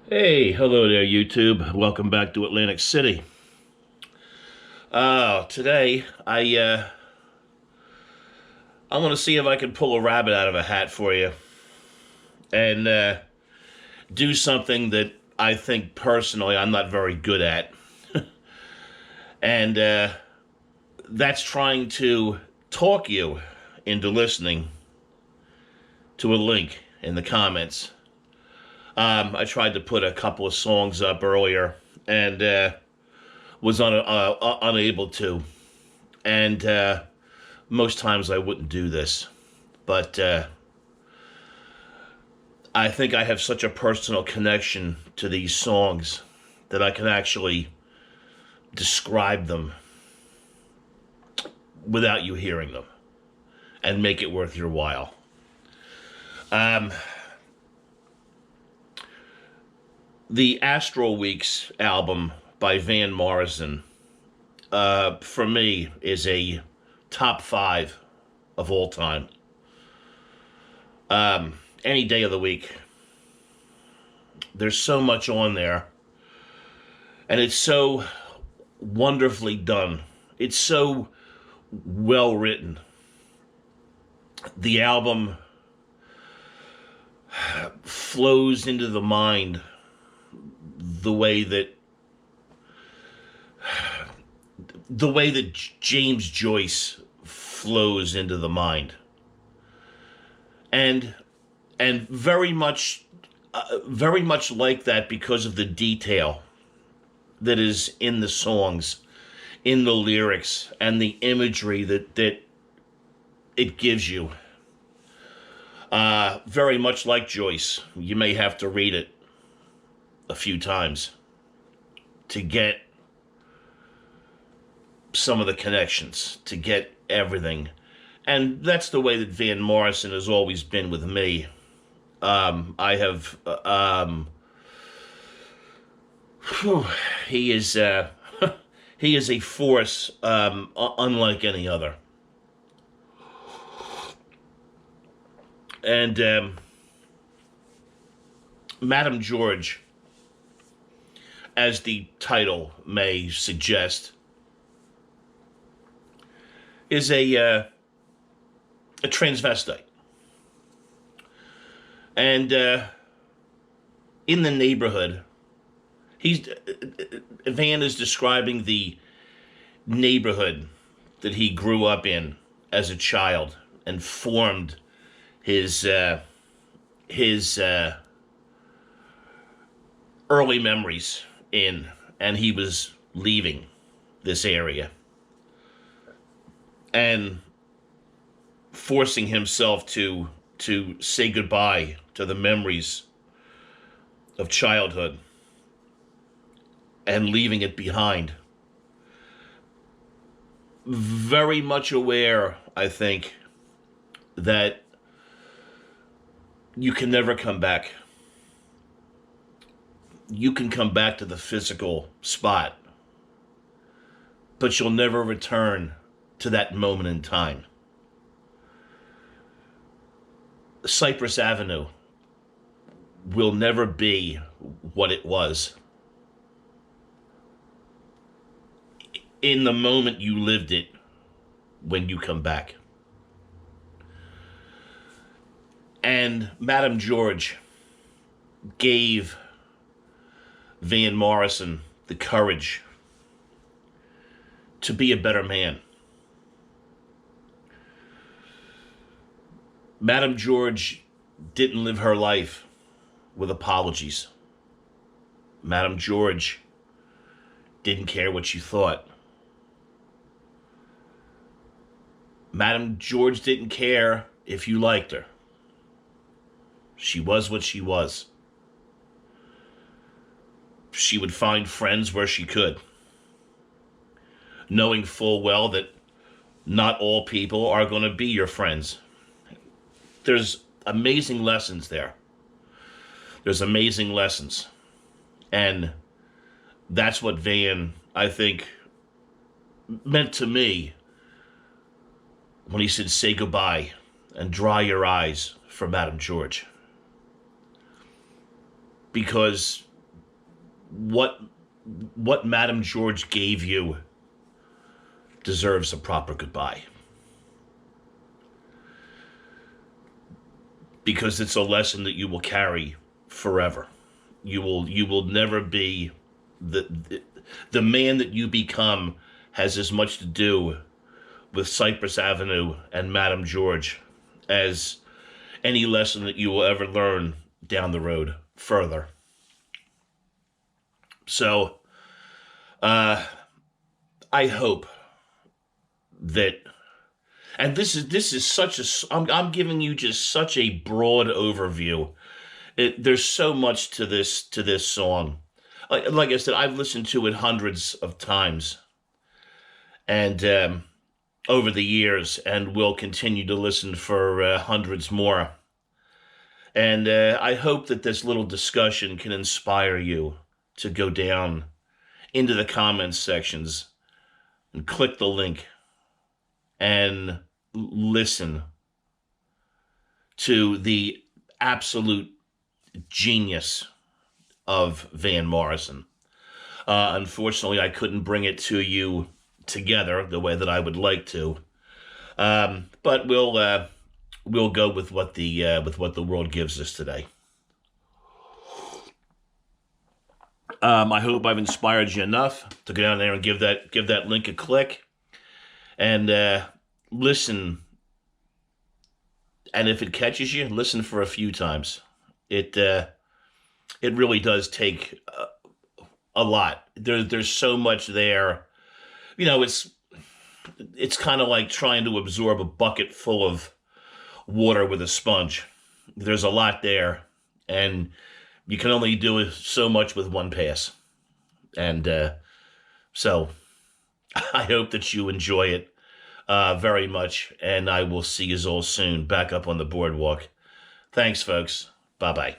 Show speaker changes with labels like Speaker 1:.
Speaker 1: Hey, hello there, YouTube. Welcome back to Atlantic City. Today I want to see if I can pull a rabbit out of a hat for you and do something that I think personally I'm not very good at, and that's trying to talk you into listening to a link in the comments. I tried to put a couple of songs up earlier and was unable to. And most times I wouldn't do this. But I think I have such a personal connection to these songs that I can actually describe them without you hearing them and make it worth your while. Um, the Astral Weeks album by Van Morrison, for me, is a top five of all time. Any day of the week. There's so much on there, and it's so wonderfully done. It's so well written. The album flows into the mind the way that James Joyce flows into the mind, and very much like that because of the detail that is in the songs, in the lyrics, and the imagery that it gives you. Very much like Joyce, you may have to read it a few times to get some of the connections, to get everything. And that's the way that Van Morrison has always been with me. I have, he is, he is a force, unlike any other. And, Madam George, as the title may suggest, is a transvestite. And in the neighborhood, Van is describing the neighborhood that he grew up in as a child and formed his early memories in, and he was leaving this area and forcing himself to say goodbye to the memories of childhood and leaving it behind. Very much aware, I think, that you can never come back. You can come back to the physical spot, but you'll never return to that moment in time. Cyprus Avenue will never be what it was in the moment you lived it when you come back. And Madam George gave Van Morrison the courage to be a better man. Madam George didn't live her life with apologies. Madam George didn't care what you thought. Madam George didn't care if you liked her. She was what she was. She would find friends where she could, knowing full well that not all people are going to be your friends. There's amazing lessons there. There's amazing lessons. And that's what Van, I think, meant to me when he said, say goodbye and dry your eyes for Madam George. Because what Madame George gave you deserves a proper goodbye. Because it's a lesson that you will carry forever. You will never be the man that you become has as much to do with Cyprus Avenue and Madame George as any lesson that you will ever learn down the road further. So, I hope that, and this is such a, I'm giving you just such a broad overview. There's so much to this song. Like I said, I've listened to it hundreds of times, and over the years, and will continue to listen for hundreds more. And I hope that this little discussion can inspire you to go down into the comments sections and click the link and listen to the absolute genius of Van Morrison. Unfortunately, I couldn't bring it to you together the way that I would like to, but we'll go with what the world gives us today. I hope I've inspired you enough to go down there and give that link a click and listen. And if it catches you, listen for a few times. It really does take a lot. There's so much there. You know, it's kind of like trying to absorb a bucket full of water with a sponge. There's a lot there, and you can only do so much with one pass. And so I hope that you enjoy it very much, and I will see you all soon back up on the boardwalk. Thanks, folks. Bye-bye.